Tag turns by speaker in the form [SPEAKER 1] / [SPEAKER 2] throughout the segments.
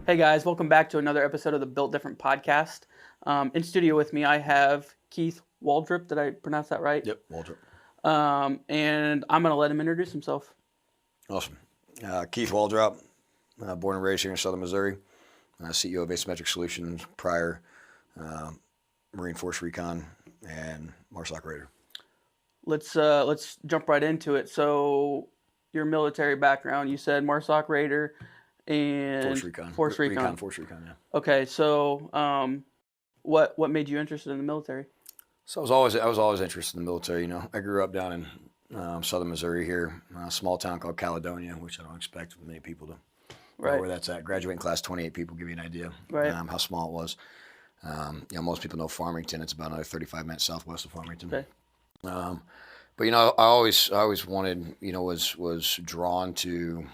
[SPEAKER 1] Hey guys, welcome back to another episode of the Built Different podcast. In studio with me, I have Keith Waldrop. Did I pronounce that right?
[SPEAKER 2] Yep, Waldrop.
[SPEAKER 1] And I'm going to let him introduce himself.
[SPEAKER 2] Awesome. Keith Waldrop, born and raised here in southern Missouri. CEO of Asymmetric Solutions, prior Recon Force Recon, and MARSOC Raider.
[SPEAKER 1] Let's jump right into it. So, your military background, you said MARSOC Raider and
[SPEAKER 2] Force Recon.
[SPEAKER 1] Recon
[SPEAKER 2] Force Recon, yeah.
[SPEAKER 1] Okay, so what made you interested in the military?
[SPEAKER 2] So I was always interested in the military. You know, I grew up down in southern Missouri here, a small town called Caledonia, which I don't expect many people to know where that's at. Graduating class, 28 people, give you an idea how small it was. You know, most people know Farmington. It's about another 35 minutes southwest of Farmington.
[SPEAKER 1] Okay.
[SPEAKER 2] But you know, I always wanted, you know, was drawn to,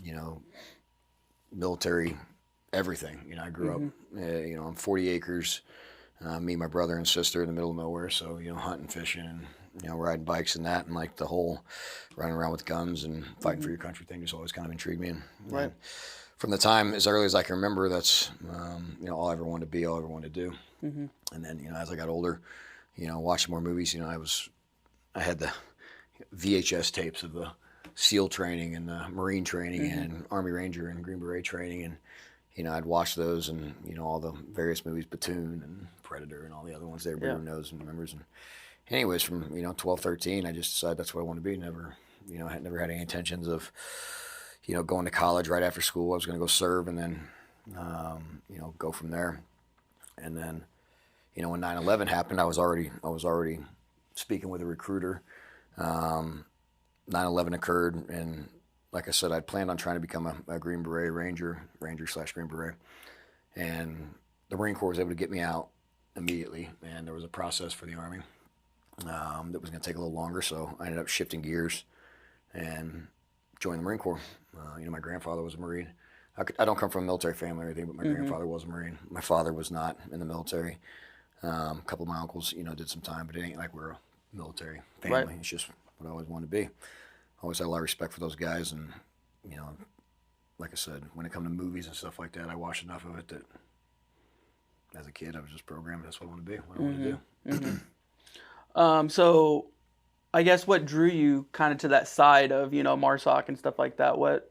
[SPEAKER 2] you know, military everything. You know, I grew up, you know, on 40 acres. Me, my brother, and sister in the middle of nowhere. So, you know, hunting, fishing, and, you know, riding bikes and that, and like the whole running around with guns and fighting for your country thing just always kind of intrigued me. And from the time as early as I can remember, that's, you know, all I ever wanted to be, all I ever wanted to do. And then, you know, as I got older, you know, watching more movies, you know, I had the VHS tapes of the SEAL training and the Marine training and Army Ranger and Green Beret training, and you know, I'd watch those and, you know, all the various movies, Platoon and Predator and all the other ones that everybody knows and remembers. And anyways, from, you know, 12, 13, I just decided that's what I want to be. Never, you know, I never had any intentions of, you know, going to college right after school. I was going to go serve and then, you know, go from there. And then, you know, when 9/11 happened, I was already speaking with a recruiter. 9/11 occurred, and like I said, I'd planned on trying to become a Green Beret Ranger/Green Beret. And the Marine Corps was able to get me out immediately, and there was a process for the Army that was going to take a little longer, so I ended up shifting gears and joined the Marine Corps. You know, my grandfather was a Marine. I don't come from a military family or anything, but my grandfather was a Marine. My father was not in the military. A couple of my uncles, you know, did some time, but it ain't like we're a military family. It's just what I always wanted to be. Always had a lot of respect for those guys, and you know, like I said, when it comes to movies and stuff like that, I watched enough of it that as a kid I was just programmed. That's what I want to be. What I want to do.
[SPEAKER 1] So, I guess what drew you kind of to that side of, you know, MARSOC and stuff like that? What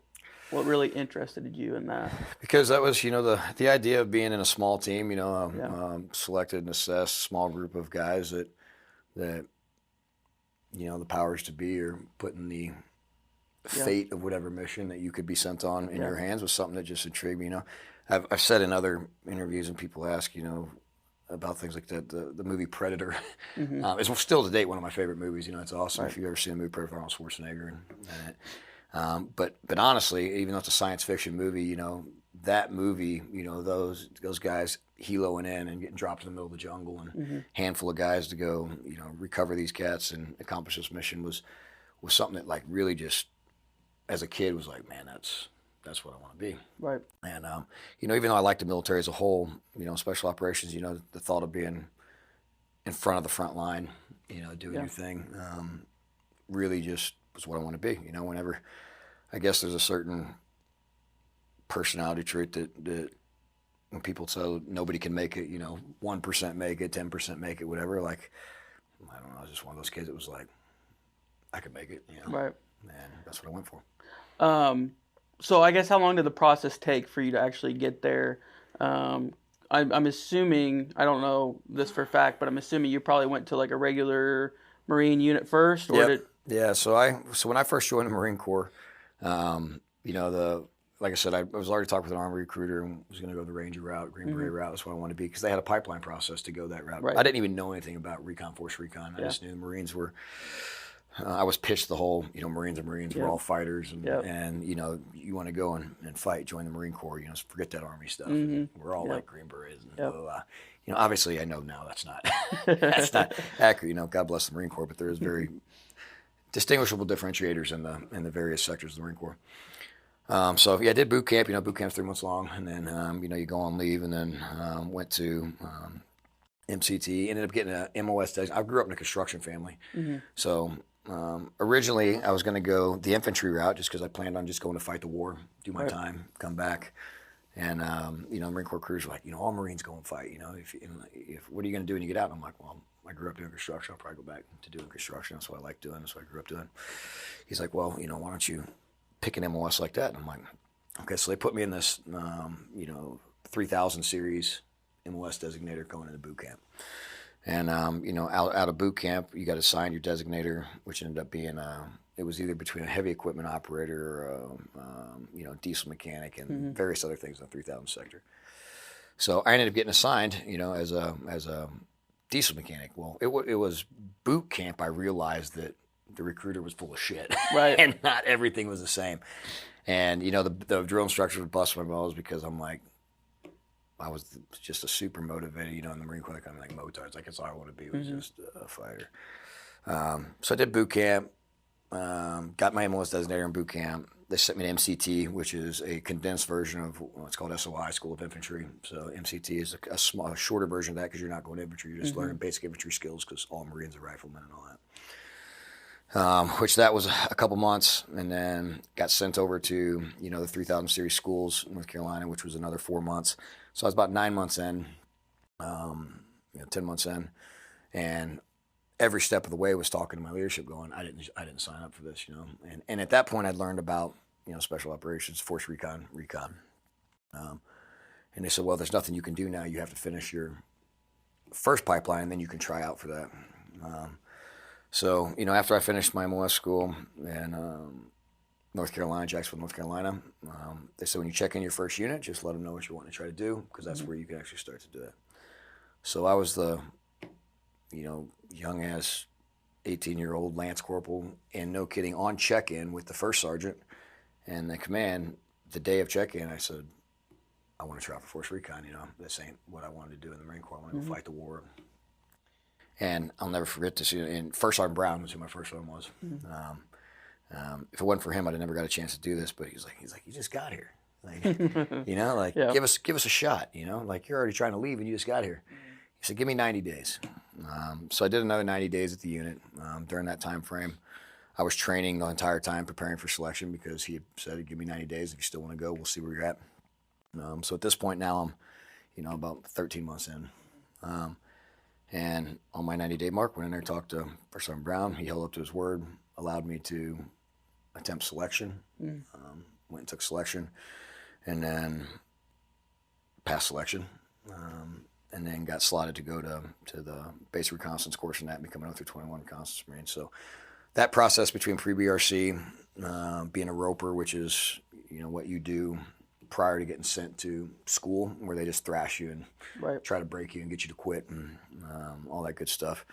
[SPEAKER 1] really interested you in that?
[SPEAKER 2] Because that was, you know, the idea of being in a small team. You know, selected and assessed small group of guys that. You know, the powers to be or putting the fate of whatever mission that you could be sent on in your hands was something that just intrigued me. You know, I've said in other interviews, and people ask, you know, about things like that. The movie Predator is still to date one of my favorite movies. You know, it's awesome if you've ever seen the movie Predator, Arnold Schwarzenegger and but honestly, even though it's a science fiction movie, you know, that movie, you know, those guys heloing in and getting dropped in the middle of the jungle and handful of guys to go, you know, recover these cats and accomplish this mission was something that like really just as a kid was like, man, that's what I want to be. Right. And you know, even though I like the military as a whole, you know, special operations, you know, the thought of being in front of the front line, you know, doing your thing, really just was what I want to be. You know, whenever I guess there's a certain personality trait that when people tell nobody can make it, you know, 1% make it, 10% make it, whatever, like, I don't know, I was just one of those kids that was like, I could make it, you know. Right. And that's what I went for.
[SPEAKER 1] So I guess how long did the process take for you to actually get there? I'm assuming, I don't know this for a fact, but I'm assuming you probably went to like a regular Marine unit first? Or
[SPEAKER 2] Yeah, so when I first joined the Marine Corps, you know, like I said, I was already talking with an Army recruiter and was going to go the Ranger route, Green Beret route. That's what I wanted to be because they had a pipeline process to go that route. Right. I didn't even know anything about Recon Force Recon. I just knew the Marines were. I was pitched the whole, you know, Marines are Marines. We're all fighters, and you know, you want to go and fight, join the Marine Corps. You know, forget that Army stuff. We're all like Green Berets and blah, blah, blah. You know, obviously, I know now that's not not accurate. You know, God bless the Marine Corps, but there is very distinguishable differentiators in the various sectors of the Marine Corps. So I did boot camp. You know, boot camp's 3 months long, and then you know, you go on leave, and then went to MCT. Ended up getting a MOS designation. I grew up in a construction family, so Originally, I was going to go the infantry route just because I planned on just going to fight the war, do my time, come back. And, Marine Corps crews were like, all Marines go and fight. If what are you going to do when you get out? And I'm like, well, I grew up doing construction. I'll probably go back to doing construction. That's what I like doing. That's what I grew up doing. He's like, well, why don't you pick an MOS like that? And I'm like, okay. So they put me in this, 3000 series MOS designator going into boot camp. And, out of boot camp, you got to sign your designator, which ended up being, it was either between a heavy equipment operator or, diesel mechanic and various other things in the 3000 sector. So I ended up getting assigned, as a diesel mechanic. Well, it was boot camp. I realized that the recruiter was full of shit,
[SPEAKER 1] right?
[SPEAKER 2] And not everything was the same. And, the drill instructor would bust my balls because I'm like, I was just a super motivated, in the Marine Corps, I'm like motards. Like, that's all I want to be, was just a fighter. So I did boot camp, got my MOS designator in boot camp. They sent me to MCT, which is a condensed version of what's called SOI, School of Infantry. So MCT is a shorter version of that because you're not going to infantry. You're just learning basic infantry skills because all Marines are riflemen and all that. Which that was a couple months, and then got sent over to, the 3000 series schools in North Carolina, which was another 4 months. So I was about 9 months in, 10 months in, and every step of the way was talking to my leadership going, I didn't sign up for this, and at that point I'd learned about, special operations, force recon. And they said, well, there's nothing you can do now. You have to finish your first pipeline, and then you can try out for that. So, after I finished my MOS school in North Carolina, Jacksonville, North Carolina, they said when you check in your first unit, just let them know what you want to try to do, because that's where you can actually start to do it. So I was the, young-ass 18-year-old Lance Corporal, and no kidding, on check-in with the first sergeant and the command. The day of check-in, I said, I want to try for Force Recon. This ain't what I wanted to do in the Marine Corps. I want to go fight the war. And I'll never forget this. And First Sergeant Brown was who my first sergeant was. If it wasn't for him, I'd have never got a chance to do this. But he's like, you just got here, give us a shot. Like, you're already trying to leave and you just got here. He said, give me 90 days. So I did another 90 days at the unit. During that time frame, I was training the entire time, preparing for selection, because he had said, give me 90 days. If you still want to go, we'll see where you're at. So at this point now, I'm, about 13 months in. And on my 90-day mark, went in there, talked to First Sergeant Brown. He held up to his word, allowed me to attempt selection. Went and took selection, and then passed selection, and then got slotted to go to the basic reconnaissance course, and that becoming an 0321 reconnaissance Marine. So that process between pre-BRC, being a roper, which is what you do prior to getting sent to school, where they just thrash you and try to break you and get you to quit and all that good stuff.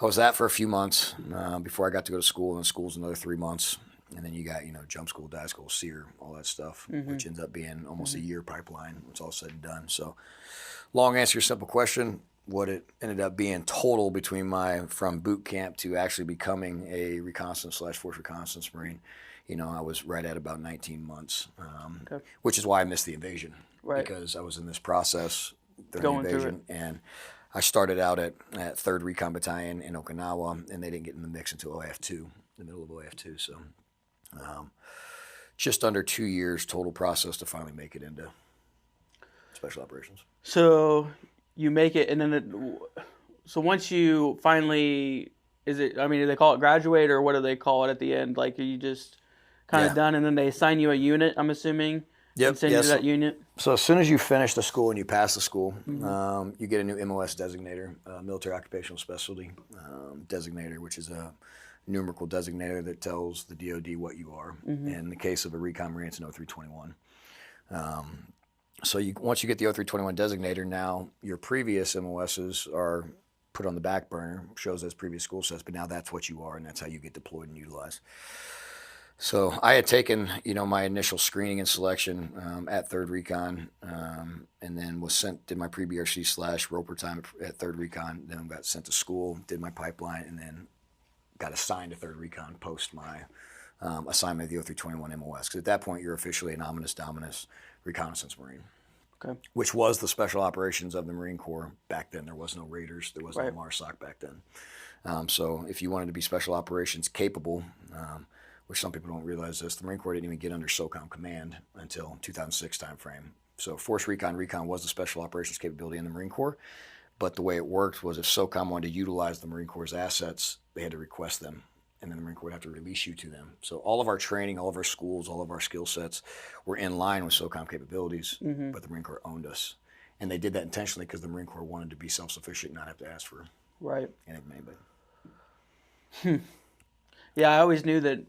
[SPEAKER 2] I was that for a few months before I got to go to school, and school's another 3 months. And then you got, jump school, dive school, SERE, all that stuff, which ends up being almost a year pipeline when it's all said and done. So long answer to your simple question, what it ended up being total between from boot camp to actually becoming a reconnaissance/force reconnaissance Marine, I was right at about 19 months, which is why I missed the invasion, because I was in this process during the invasion. And I started out at 3rd Recon Battalion in Okinawa, and they didn't get in the mix until OAF2, the middle of OAF2. So just under 2 years total process to finally make it into special operations.
[SPEAKER 1] So you make it, and then so once you finally, do they call it graduate, or what do they call it at the end? Like, are you just kind of done, and then they assign you a unit, I'm assuming? And send you to that unit? So
[SPEAKER 2] as soon as you finish the school and you pass the school, you get a new MOS designator, military occupational specialty designator, which is a numerical designator that tells the DoD what you are. In the case of a Recon Marine, it's an 0321. So once you get the 0321 designator, now your previous MOSs are put on the back burner, shows as previous school says, but now that's what you are, and that's how you get deployed and utilized. So I had taken, my initial screening and selection at 3rd Recon, and then did my pre-BRC/roper time at 3rd Recon, then got sent to school, did my pipeline, and then got assigned to 3rd Recon post my assignment of the 0321 MOS. Because at that point, you're officially an Ominous Dominus Reconnaissance Marine, which was the special operations of the Marine Corps back then. There was no Raiders. There was no MARSOC back then. So if you wanted to be special operations capable, which some people don't realize this, the Marine Corps didn't even get under SOCOM command until 2006 timeframe. So Force Recon was the special operations capability in the Marine Corps. But the way it worked was if SOCOM wanted to utilize the Marine Corps' assets, they had to request them, and then the Marine Corps would have to release you to them. So all of our training, all of our schools, all of our skill sets were in line with SOCOM capabilities, but the Marine Corps owned us. And they did that intentionally because the Marine Corps wanted to be self-sufficient and not have to ask for anything from anybody.
[SPEAKER 1] Yeah, I always knew that,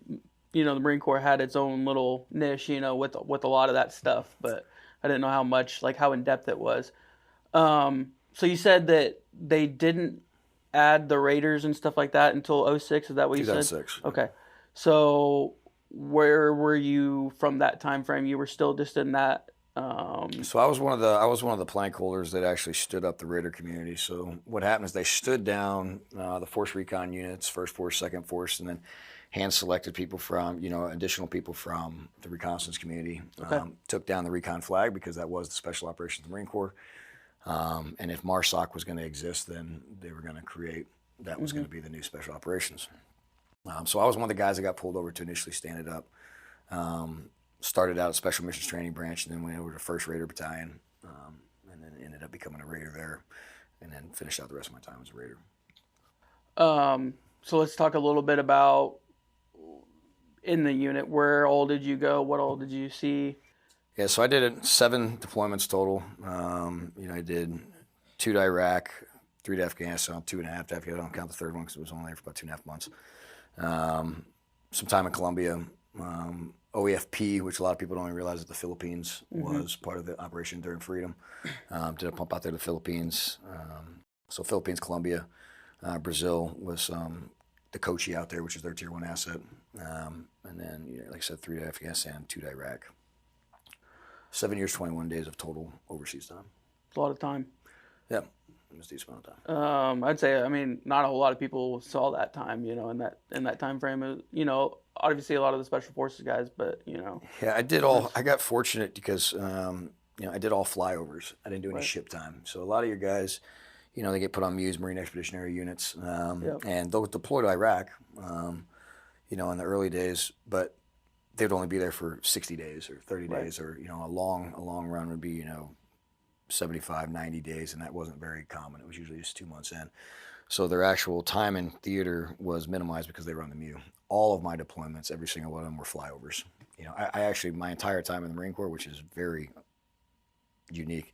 [SPEAKER 1] the Marine Corps had its own little niche, with a lot of that stuff, but I didn't know how much, like how in depth it was. So you said that they didn't add the Raiders and stuff like that until 2006. Is that what you said?
[SPEAKER 2] 2006.
[SPEAKER 1] Okay. So where were you from that time frame? You were still just in that.
[SPEAKER 2] So I was one of the plank holders that actually stood up the Raider community. So what happened is they stood down the Force Recon units, First Force, Second Force, and then hand selected people from, additional people from the reconnaissance community.
[SPEAKER 1] Okay.
[SPEAKER 2] Took down the Recon flag because that was the Special Operations of the Marine Corps. And if MARSOC was going to exist, then they were going to create, that was going to be the new Special Operations. So I was one of the guys that got pulled over to initially stand it up. Started out at Special Missions Training Branch, and then went over to 1st Raider Battalion, and then ended up becoming a Raider there, and then finished out the rest of my time as a Raider.
[SPEAKER 1] So let's talk a little bit about in the unit. Where all did you go? What all did you see?
[SPEAKER 2] Yeah, so I did 7 deployments total. I did 2 to Iraq, 3 to Afghanistan, 2.5 to Afghanistan. I don't count the third one because it was only there for about 2.5 months. Some time in Colombia. OEFP, which a lot of people don't even realize that the Philippines was part of the Operation Enduring Freedom. Did a pump out there to the Philippines. So Philippines, Colombia, Brazil was the Kochi out there, which is their Tier 1 asset. And then, like I said, 3 to Afghanistan, 2 to Iraq. 7 years, 21 days of total overseas time.
[SPEAKER 1] It's a lot of time.
[SPEAKER 2] Yeah, it was a decent amount of time.
[SPEAKER 1] I'd say, not a whole lot of people saw that time, in that time frame. Obviously a lot of the special forces guys, but
[SPEAKER 2] Yeah, I got fortunate because I did all flyovers. I didn't do any ship time. So a lot of your guys, they get put on MUs, Marine Expeditionary Units, and they'll deploy to Iraq, in the early days, but they'd only be there for 60 days or 30 days, or a long run would be 75, 90 days, and that wasn't very common. It was usually just 2 months in. So their actual time in theater was minimized because they were on the MU. All of my deployments, every single one of them were flyovers. I actually, my entire time in the Marine Corps, which is very unique,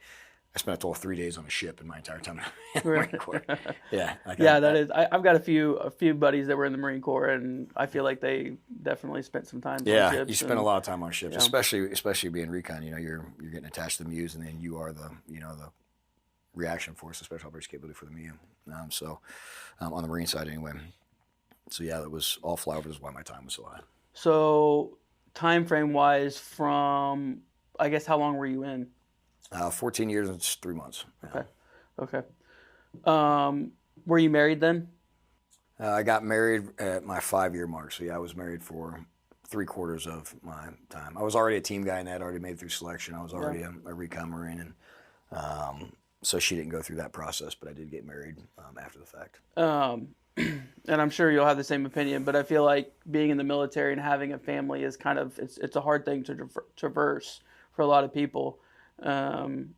[SPEAKER 2] I spent a total of 3 days on a ship in my entire time in the Marine Corps. Yeah.
[SPEAKER 1] That is. I've got a few buddies that were in the Marine Corps, and I feel like they definitely spent some time on ships.
[SPEAKER 2] Yeah, you spend a lot of time on ships, especially being recon. You're getting attached to the MUs, and then you are the the reaction force, the special operations capability for the MU. On the Marine side anyway. So yeah, that was all flyovers. Is why my time was so high.
[SPEAKER 1] So time frame wise, from I guess how long were you in?
[SPEAKER 2] 14 years and 3 months.
[SPEAKER 1] Yeah. Okay. Were you married then?
[SPEAKER 2] I got married at my 5-year mark. So yeah, I was married for 3/4 of my time. I was already a team guy and that already made it through selection. I was already a Recon Marine, and so she didn't go through that process, but I did get married after the fact.
[SPEAKER 1] And I'm sure you'll have the same opinion, but I feel like being in the military and having a family is kind of it's a hard thing to traverse for a lot of people. Did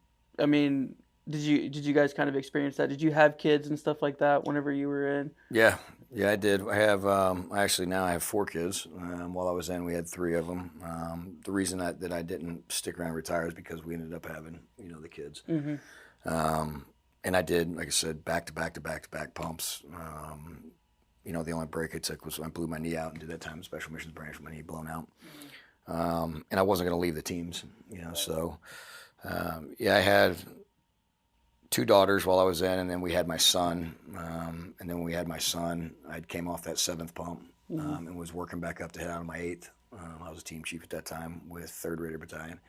[SPEAKER 1] you guys kind of experience that? Did you have kids and stuff like that whenever you were in?
[SPEAKER 2] Yeah, I did. I have actually now I have 4 kids. While I was in, we had 3 of them. The reason that I didn't stick around and retire is because we ended up having the kids. And I did, like I said, back to back pumps. The only break I took was when I blew my knee out and did that time in Special Missions Branch with my knee blown out. And I wasn't going to leave the teams, So, I had 2 daughters while I was in, and then we had my son. And then when we had my son, I came off that 7th pump and was working back up to head out of my 8th. I was a team chief at that time with 3rd Raider Battalion,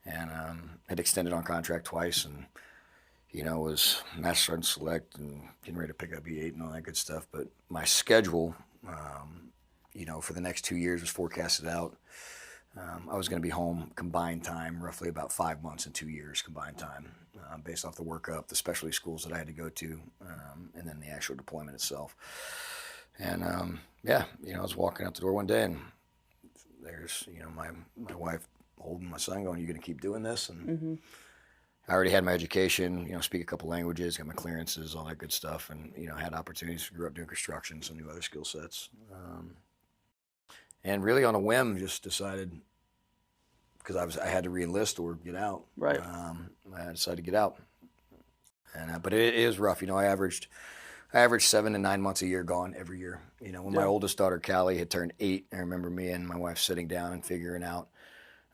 [SPEAKER 2] and had extended on contract twice, and was Master Sergeant Select and getting ready to pick up E8 and all that good stuff. But my schedule, for the next 2 years was forecasted out. I was going to be home combined time, roughly about 5 months and 2 years combined time, based off the workup, the specialty schools that I had to go to, and then the actual deployment itself. And yeah, you know, I was walking out the door one day, and there's, you know, my wife holding my son, going, "You going to keep doing this?" And I already had my education, you know, speak a couple languages, got my clearances, all that good stuff, and you know, had opportunities. Grew up doing construction, some new other skill sets. And really on a whim, just decided, because I had to re-enlist or get out.
[SPEAKER 1] Right.
[SPEAKER 2] I decided to get out, and but it is rough. You know, I averaged 7 to 9 months a year gone every year. You know, when my oldest daughter Callie had turned 8, I remember me and my wife sitting down and figuring out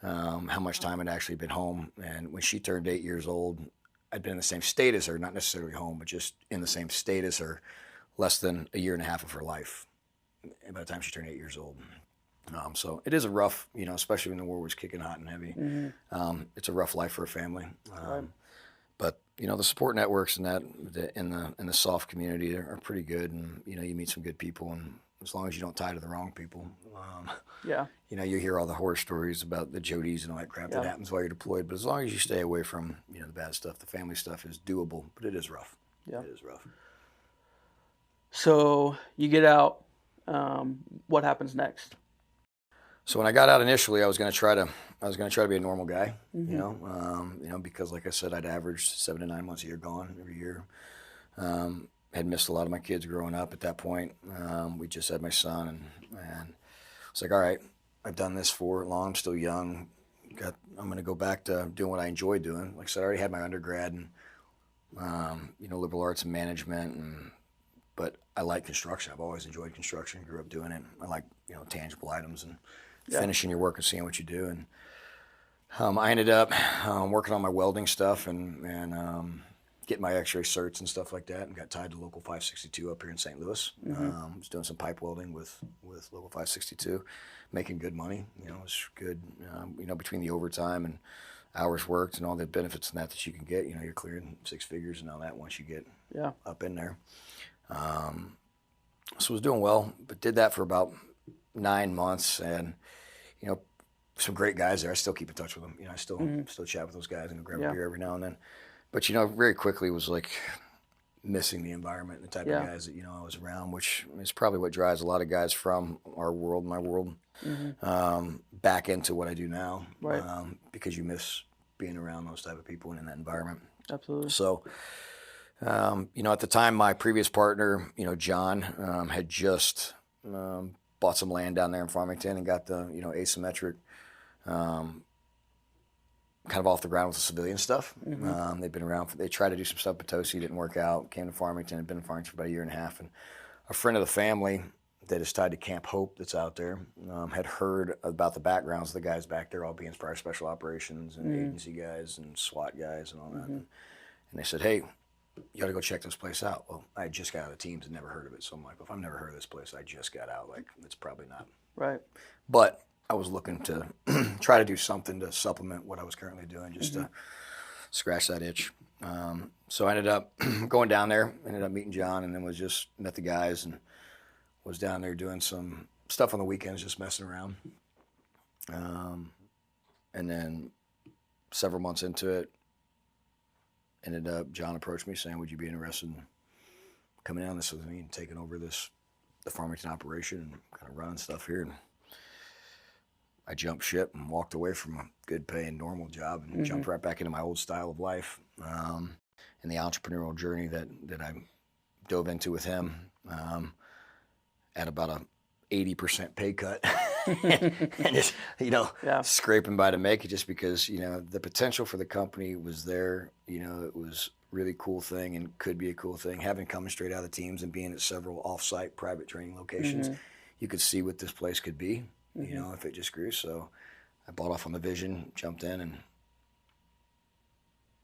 [SPEAKER 2] how much time I'd actually been home. And when she turned 8 years old, I'd been in the same state as her, not necessarily home, but just in the same state as her, less than a year and a half of her life. And by the time she turned 8 years old. So it is a rough, you know, especially when the war was kicking hot and heavy. It's a rough life for a family. But you know, the support networks and that in the soft community are pretty good, and you know, you meet some good people, and as long as you don't tie to the wrong people, you know, you hear all the horror stories about the Jodies and all that crap that happens while you're deployed. But as long as you stay away from, you know, the bad stuff, the family stuff is doable, but it is rough. Yeah, it is rough.
[SPEAKER 1] So you get out. What happens next?
[SPEAKER 2] So when I got out initially, I was going to try to be a normal guy, you know, because like I said, I'd averaged 7 to 9 months a year gone every year. Had missed a lot of my kids growing up at that point. We just had my son, and it's like, all right, I've done this for long. I'm still young. I'm going to go back to doing what I enjoy doing. Like I said, I already had my undergrad and you know, liberal arts and management, but I like construction. I've always enjoyed construction. Grew up doing it. I like, you know, tangible items and finishing your work and seeing what you do. And I ended up working on my welding stuff and getting my X-ray certs and stuff like that, and got tied to Local 562 up here in St. Louis. Was doing some pipe welding with Local 562, making good money. You know, it was good. You know, between the overtime and hours worked and all the benefits and that you can get, you know, you're clearing 6 figures and all that once you get up in there. So I was doing well, but did that for about 9 months, and you know, some great guys there. I still keep in touch with them. You know, I still chat with those guys and grab a beer every now and then. But you know, very quickly was like missing the environment and the type of guys that, you know, I was around, which is probably what drives a lot of guys from our world, my world, back into what I do now. Right. Because you miss being around those type of people and in that environment.
[SPEAKER 1] Absolutely.
[SPEAKER 2] So, you know, at the time, my previous partner, you know, John, had just bought some land down there in Farmington and got the, you know, asymmetric kind of off the ground with the civilian stuff. They've been around. They tried to do some stuff at Potosi, didn't work out. Came to Farmington, had been in Farmington for about a year and a half. And a friend of the family that is tied to Camp Hope that's out there had heard about the backgrounds of the guys back there all being prior special operations and agency guys and SWAT guys and all that. And they said, hey, you got to go check this place out. Well, I just got out of the teams and never heard of it. So I'm like, well, if I've never heard of this place, I just got out. Like, it's probably not.
[SPEAKER 1] Right.
[SPEAKER 2] But I was looking to try to do something to supplement what I was currently doing, just to scratch that itch. So I ended up going down there, ended up meeting John, and then met the guys and was down there doing some stuff on the weekends, just messing around. And then several months into it, John approached me saying, would you be interested in coming in on this with me and taking over the Farmington operation and kind of running stuff here? And I jumped ship and walked away from a good paying normal job and jumped right back into my old style of life and the entrepreneurial journey that I dove into with him at about a 80% pay cut and just, you know, scraping by to make it, just because, you know, the potential for the company was there. You know, it was really cool thing and could be a cool thing. Having coming straight out of the teams and being at several off-site private training locations, you could see what this place could be, you know, if it just grew. So I bought off on the vision, jumped in, and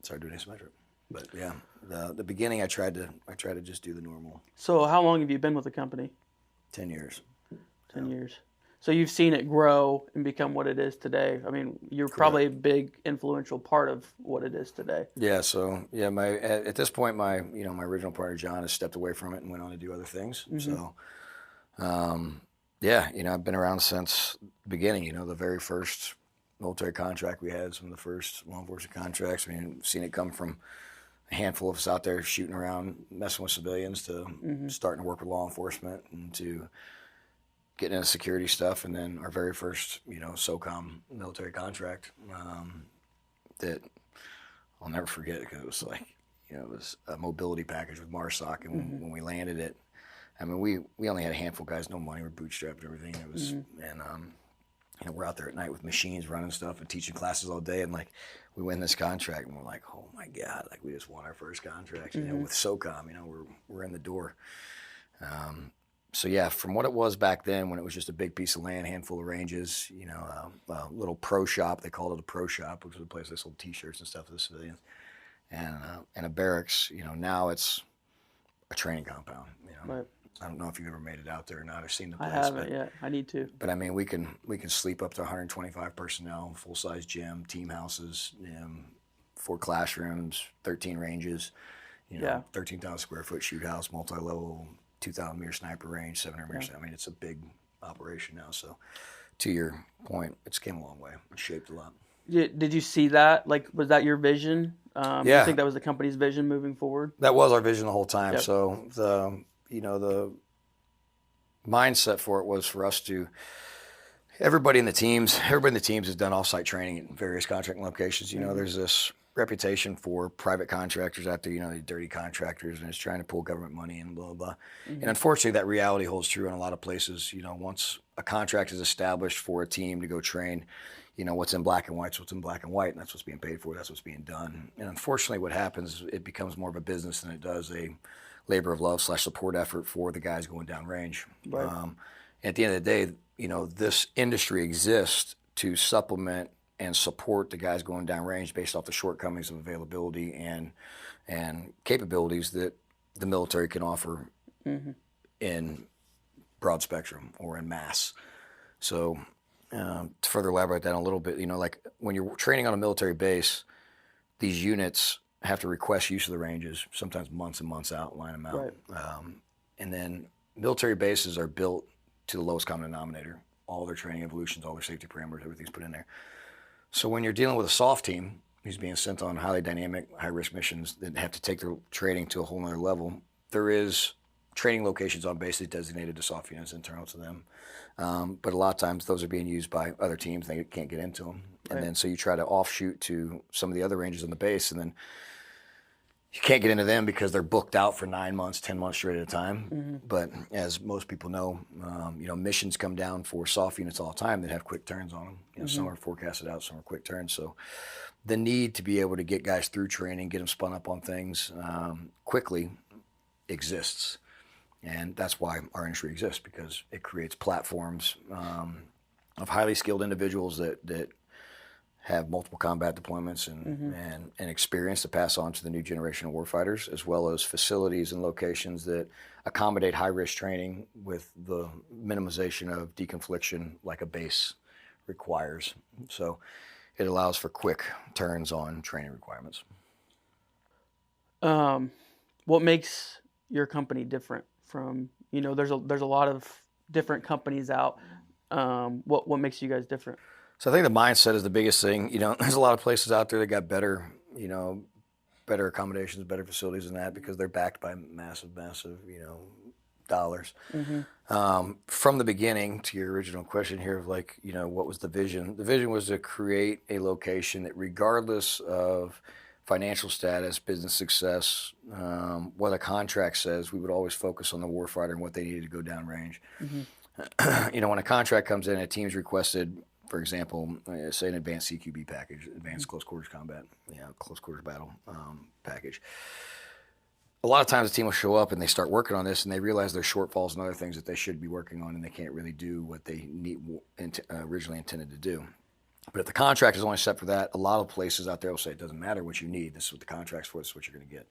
[SPEAKER 2] started doing asymmetric. But yeah, the beginning, I tried to just do the normal.
[SPEAKER 1] So how long have you been with the company?
[SPEAKER 2] 10 years.
[SPEAKER 1] 10 years. So you've seen it grow and become what it is today. I mean, you're probably a big influential part of what it is today.
[SPEAKER 2] Yeah. So yeah, at this point, my original partner John has stepped away from it and went on to do other things. So, Yeah, I've been around since the beginning. The very first military contract we had, some of the first law enforcement contracts. I mean, seen it come from a handful of us out there shooting around, messing with civilians, to starting to work with law enforcement, and to getting into security stuff. And then our very first, SOCOM military contract that I'll never forget, because it was like, it was a mobility package with MARSOC. And when we landed it, I mean, we only had a handful of guys, no money, we're bootstrapped and everything. It was, and we're out there at night with machines running stuff and teaching classes all day. And like, we win this contract and we're like, oh my God, like we just won our first contract, with SOCOM, we're in the door. So yeah, from what it was back then, when it was just a big piece of land, handful of ranges, a little pro shop, they called it a pro shop, which was a place they sold T-shirts and stuff to the civilians, and a barracks. Now it's a training compound.
[SPEAKER 1] Right.
[SPEAKER 2] I don't know if you've ever made it out there or not, or seen the place.
[SPEAKER 1] I haven't yet. I need to.
[SPEAKER 2] But I mean, we can sleep up to 125 personnel, full size gym, team houses, 4 classrooms, 13 ranges, 13,000 square foot shoot house, multi level, 2,000 meter sniper range, 700 meters. I mean, it's a big operation now. So, to your point, it's came a long way. It's shaped a lot.
[SPEAKER 1] Did you see that? Like, was that your vision?
[SPEAKER 2] Yeah.
[SPEAKER 1] Do you think that was the company's vision moving forward?
[SPEAKER 2] That was our vision the whole time.
[SPEAKER 1] Yep.
[SPEAKER 2] So the mindset for it was for us to. Everybody in the teams has done off-site training in various contracting locations. There's this reputation for private contractors out there, the dirty contractors, and it's trying to pull government money and blah, blah. And unfortunately, that reality holds true in a lot of places. Once a contract is established for a team to go train, what's in black and white is what's in black and white, and that's what's being paid for, that's what's being done. And unfortunately, what happens is it becomes more of a business than it does a labor of love / support effort for the guys going down range.
[SPEAKER 1] Right.
[SPEAKER 2] At the end of the day, this industry exists to supplement and support the guys going down range based off the shortcomings of availability and capabilities that the military can offer in broad spectrum or in mass. So to further elaborate that a little bit, like when you're training on a military base, these units have to request use of the ranges, sometimes months and months out, line them out. Right. And then military bases are built to the lowest common denominator. All their training evolutions, all their safety parameters, everything's put in there. So when you're dealing with a soft team who's being sent on highly dynamic, high-risk missions that have to take their training to a whole nother level, there is training locations on bases designated to soft units internal to them. But a lot of times those are being used by other teams. They can't get into them. Right. And then so you try to offshoot to some of the other ranges on the base, and then you can't get into them because they're booked out for 9 months, 10 months straight at a time. But as most people know, missions come down for soft units all the time that have quick turns on them. Some are forecasted out, some are quick turns. So the need to be able to get guys through training, get them spun up on things quickly exists. And that's why our industry exists, because it creates platforms of highly skilled individuals that have multiple combat deployments and experience to pass on to the new generation of warfighters, as well as facilities and locations that accommodate high-risk training with the minimization of deconfliction like a base requires. So it allows for quick turns on training requirements.
[SPEAKER 1] What makes your company different from, there's a lot of different companies out. What makes you guys different?
[SPEAKER 2] So I think the mindset is the biggest thing. There's a lot of places out there that got better accommodations, better facilities than that, because they're backed by massive, dollars. From the beginning, to your original question here of what was the vision? The vision was to create a location that, regardless of financial status, business success, what a contract says, we would always focus on the warfighter and what they needed to go downrange. When a contract comes in, a team's requested, for example, say an advanced CQB package, advanced close quarters combat, close quarters battle package. A lot of times the team will show up and they start working on this and they realize there's shortfalls and other things that they should be working on, and they can't really do what they originally intended to do. But if the contract is only set for that, a lot of places out there will say it doesn't matter what you need. This is what the contract's for. This is what you're going to get.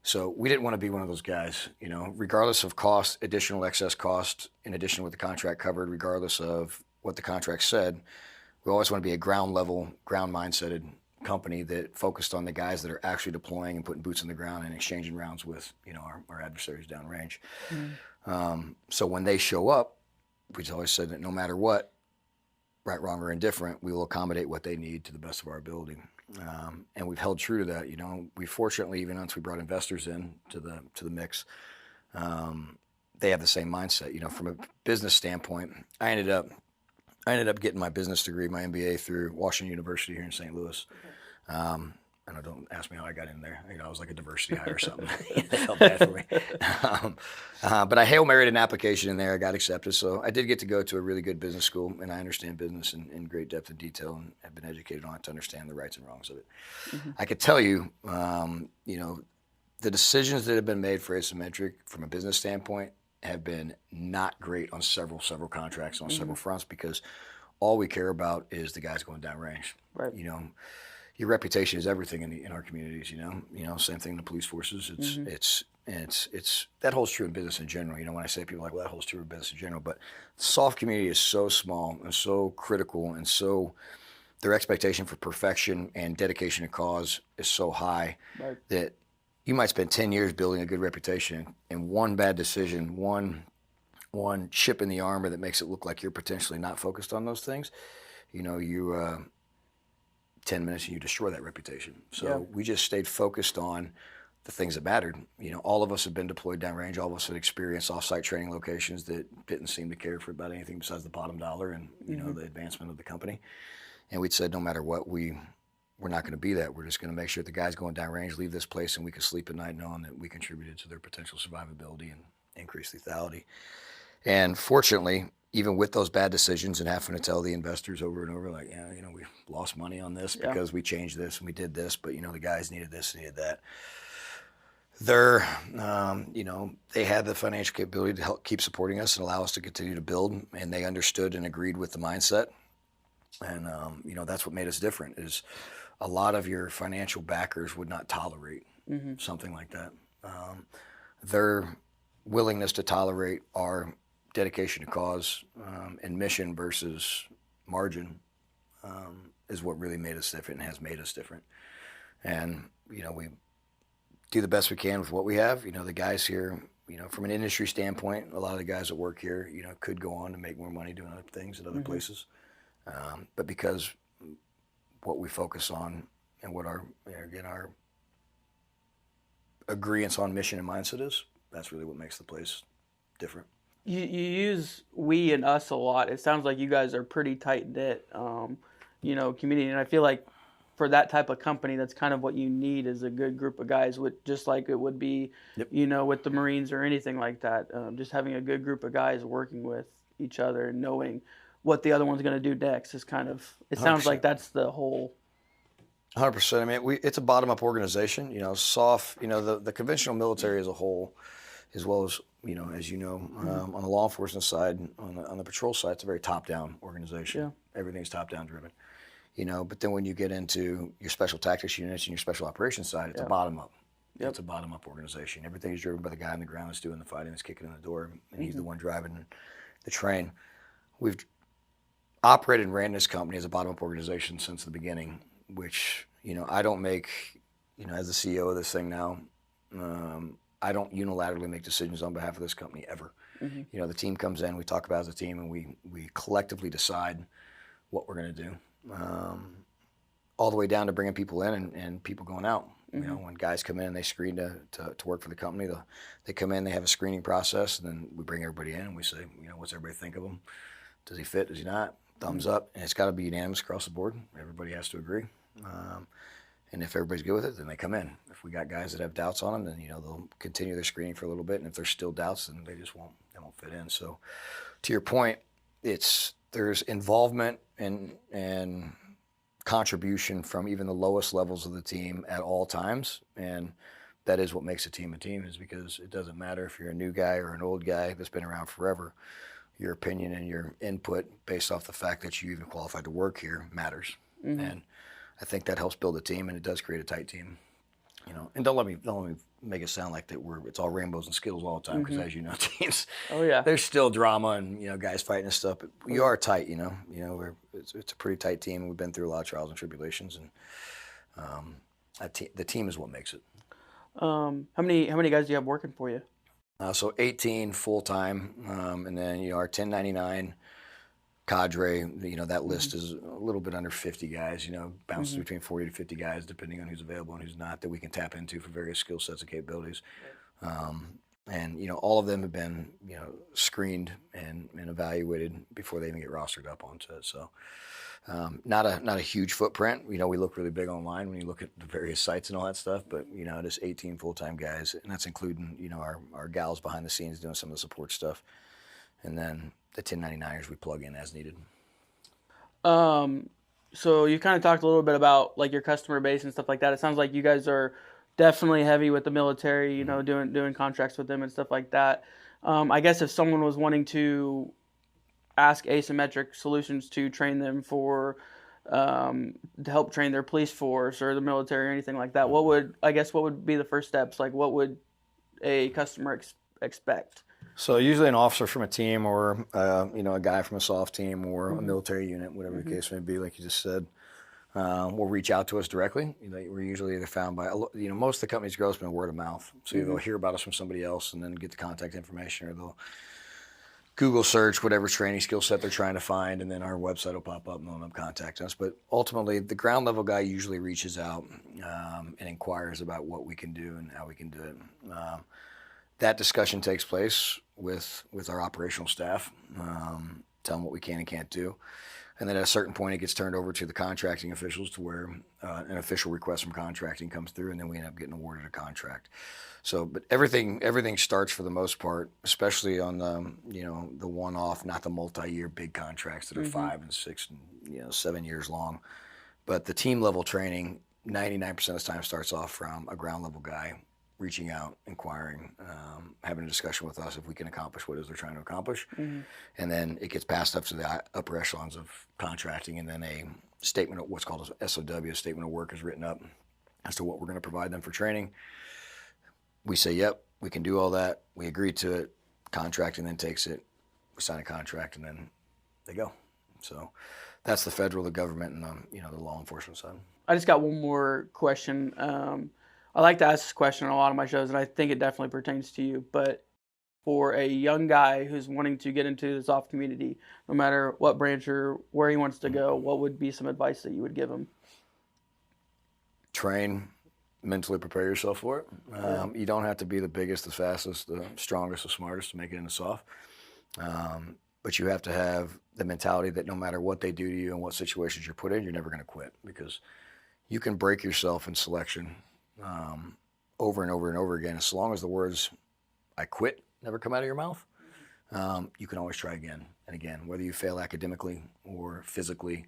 [SPEAKER 2] So we didn't want to be one of those guys, regardless of cost, additional excess cost, in addition to what the contract covered, regardless of what the contract said. We always want to be a ground mindseted company that focused on the guys that are actually deploying and putting boots on the ground and exchanging rounds with, our adversaries downrange. So when they show up, we've always said that no matter what, right, wrong, or indifferent, we will accommodate what they need to the best of our ability. And we've held true to that. You know, we fortunately, even once we brought investors in to the mix, they have the same mindset. You know, from a business standpoint, I ended up getting my business degree, my MBA, through Washington University here in St. Louis. I know, don't ask me how I got in there. You know, I was like a diversity hire or something. They felt bad for me. But I Hail Married an application in there. I got accepted. So I did get to go to a really good business school, and I understand business in great depth and detail, and have been educated on it to understand the rights and wrongs of it. I could tell you, you know, the decisions that have been made for asymmetric from a business standpoint have been not great on several contracts on several fronts, because all we care about is the guys going downrange.
[SPEAKER 1] Right.
[SPEAKER 2] You know, your reputation is everything in our communities. You know, same thing in the police forces. It's that holds true in business in general. You know, when I say people are like, well, that holds true in business in general, but the soft community is so small and so critical, and so their expectation for perfection and dedication to cause is so high that you might spend 10 years building a good reputation, and one bad decision, one chip in the armor that makes it look like you're potentially not focused on those things, you know, 10 minutes and you destroy that reputation. So we just stayed focused on the things that mattered. You know, all of us have been deployed downrange. All of us had experienced off-site training locations that didn't seem to care for about anything besides the bottom dollar and, you know, the advancement of the company. And we'd said, no matter what, we're not going to be that. We're just going to make sure the guys going downrange leave this place and we can sleep at night knowing that we contributed to their potential survivability and increased lethality. And fortunately, even with those bad decisions and having to tell the investors over and over, like, yeah, you know, we lost money on this because we changed this and we did this, but, you know, the guys needed this, needed that. They're, you know, they had the financial capability to help keep supporting us and allow us to continue to build, and they understood and agreed with the mindset. And, you know, that's what made us different, is a lot of your financial backers would not tolerate something like that. Their willingness to tolerate our dedication to cause and mission versus margin is what really made us different and has made us different. And, you know, we do the best we can with what we have. You know, the guys here, you know, from an industry standpoint, a lot of the guys that work here, you know, could go on to make more money doing other things at other places. But because what we focus on and what our, again, our agreeance on mission and mindset is, that's really what makes the place different.
[SPEAKER 1] You use we and us a lot. It sounds like you guys are pretty tight knit, you know, community. And I feel like for that type of company, that's kind of what you need, is a good group of guys, with just like it would be, you know, with the Marines or anything like that. Just having a good group of guys working with each other and knowing what the other one's going to do next is kind of. It sounds
[SPEAKER 2] 100%.
[SPEAKER 1] like that's the whole.
[SPEAKER 2] 100%. I mean, it's a bottom-up organization. You know, soft. You know, the conventional military as a whole, as well as, you know, on the law enforcement side, on the patrol side, it's a very top-down organization. Yeah. Everything's top-down driven. You know, but then when you get into your special tactics units and your special operations side, it's a bottom-up. Yep. It's a bottom-up organization. Everything is driven by the guy on the ground that's doing the fighting, that's kicking in the door, and he's the one driving the train. We've operated and ran this company as a bottom-up organization since the beginning, which, you know, I don't make, you know, as the CEO of this thing now, I don't unilaterally make decisions on behalf of this company ever. You know, the team comes in, we talk about it as a team, and we collectively decide what we're going to do. All the way down to bringing people in and people going out. You know, when guys come in, they screen to work for the company. They come in, they have a screening process, and then we bring everybody in and we say, you know, what's everybody think of him? Does he fit? Does he not? Thumbs up. And it's got to be unanimous across the board. Everybody has to agree. And if everybody's good with it, then they come in. If we got guys that have doubts on them, then, you know, they'll continue their screening for a little bit. And if there's still doubts, then they just won't fit in. So to your point, there's involvement and contribution from even the lowest levels of the team at all times. And that is what makes a team, is because it doesn't matter if you're a new guy or an old guy that's been around forever. Your opinion and your input based off the fact that you even qualified to work here matters. And I think that helps build a team, and it does create a tight team. You know, and don't let me make it sound like that it's all rainbows and skittles all the time, because as you know, teams, there's still drama and, you know, guys fighting and stuff. But we are tight. You know, it's a pretty tight team. We've been through a lot of trials and tribulations, and the team is what makes it.
[SPEAKER 1] How many guys do you have working for you?
[SPEAKER 2] So 18 full-time, and then, you know, our 1099 cadre, you know, that list is a little bit under 50 guys, you know, bounces between 40 to 50 guys, depending on who's available and who's not, that we can tap into for various skill sets and capabilities. And, you know, all of them have been, you know, screened and evaluated before they even get rostered up onto it. So not a huge footprint. You know, we look really big online when you look at the various sites and all that stuff, but, you know, just 18 full-time guys, and that's including, you know, our gals behind the scenes doing some of the support stuff. And then the 1099ers we plug in as needed.
[SPEAKER 1] So you kind of talked a little bit about like your customer base and stuff like that. It sounds like you guys are definitely heavy with the military, you know, doing contracts with them and stuff like that. I guess if someone was wanting to ask Asymmetric Solutions to train them for to help train their police force or the military or anything like that, what would be the first steps? Like, what would a customer expect?
[SPEAKER 2] So usually an officer from a team, or you know, a guy from a soft team, or a military unit, whatever the case may be, like you just said, will reach out to us directly. You know, we're usually either found by, you know, most of the company's growth has been word of mouth. So either they'll hear about us from somebody else and then get the contact information, or they'll Google search whatever training skill set they're trying to find, and then our website will pop up and they'll contact us. But ultimately, the ground level guy usually reaches out and inquires about what we can do and how we can do it. That discussion takes place with our operational staff, tell them what we can and can't do. And then at a certain point, it gets turned over to the contracting officials, to where an official request from contracting comes through, and then we end up getting awarded a contract. So, but everything starts for the most part, especially on the, you know, the one-off, not the multi-year big contracts that are 5 and 6 and, you know, 7 years long. But the team level training, 99% of the time starts off from a ground level guy reaching out, inquiring, having a discussion with us if we can accomplish what it is they're trying to accomplish. And then it gets passed up to the upper echelons of contracting, and then a statement of what's called a SOW, a statement of work, is written up as to what we're going to provide them for training. We say, yep, we can do all that. We agree to it. Contracting then takes it. We sign a contract, and then they go. So that's the federal, the government, and you know, the law enforcement side.
[SPEAKER 1] I just got one more question. I like to ask this question on a lot of my shows, and I think it definitely pertains to you. But for a young guy who's wanting to get into the soft community, no matter what branch or where he wants to go, what would be some advice that you would give him?
[SPEAKER 2] Train, mentally prepare yourself for it. You don't have to be the biggest, the fastest, the strongest, the smartest to make it into soft. But you have to have the mentality that no matter what they do to you and what situations you're put in, you're never going to quit, because you can break yourself in selection over and over and over again. As long as the words "I quit" never come out of your mouth, you can always try again and again. Whether you fail academically or physically,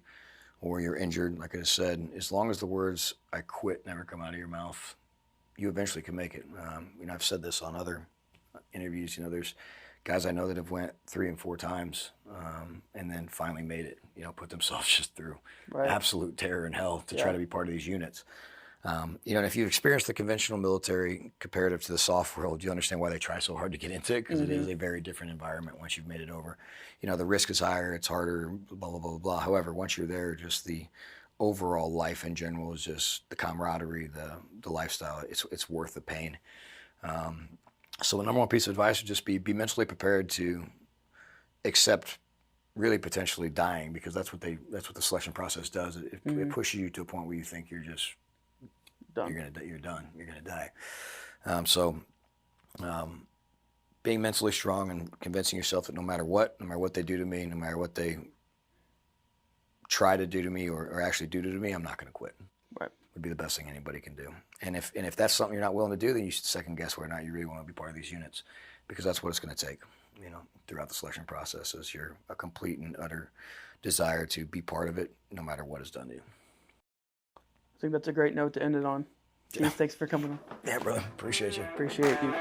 [SPEAKER 2] or you're injured, like I said, as long as the words "I quit" never come out of your mouth, you eventually can make it. You know, I've said this on other interviews. You know, there's guys I know that have went 3 and 4 times and then finally made it. You know, put themselves just through absolute terror and hell to try to be part of these units. You know, and if you've experienced the conventional military comparative to the soft world, you understand why they try so hard to get into it, because it is a very different environment once you've made it over. You know, the risk is higher, it's harder, blah, blah, blah, blah. However, once you're there, just the overall life in general is just the camaraderie, the lifestyle. It's worth the pain. So the number one piece of advice would just be mentally prepared to accept really potentially dying, because that's what the selection process does. It pushes you to a point where you think you're just done. You're done. You're gonna die. Being mentally strong and convincing yourself that no matter what they do to me, no matter what they try to do to me or actually do to me, I'm not gonna quit.
[SPEAKER 1] Right.
[SPEAKER 2] Would be the best thing anybody can do. And if that's something you're not willing to do, then you should second guess whether or not you really want to be part of these units, because that's what it's going to take. You know, throughout the selection process, is a complete and utter desire to be part of it, no matter what is done to you.
[SPEAKER 1] I think that's a great note to end it on. Keith, thanks for coming on.
[SPEAKER 2] Yeah, brother. Appreciate you.
[SPEAKER 1] Appreciate you.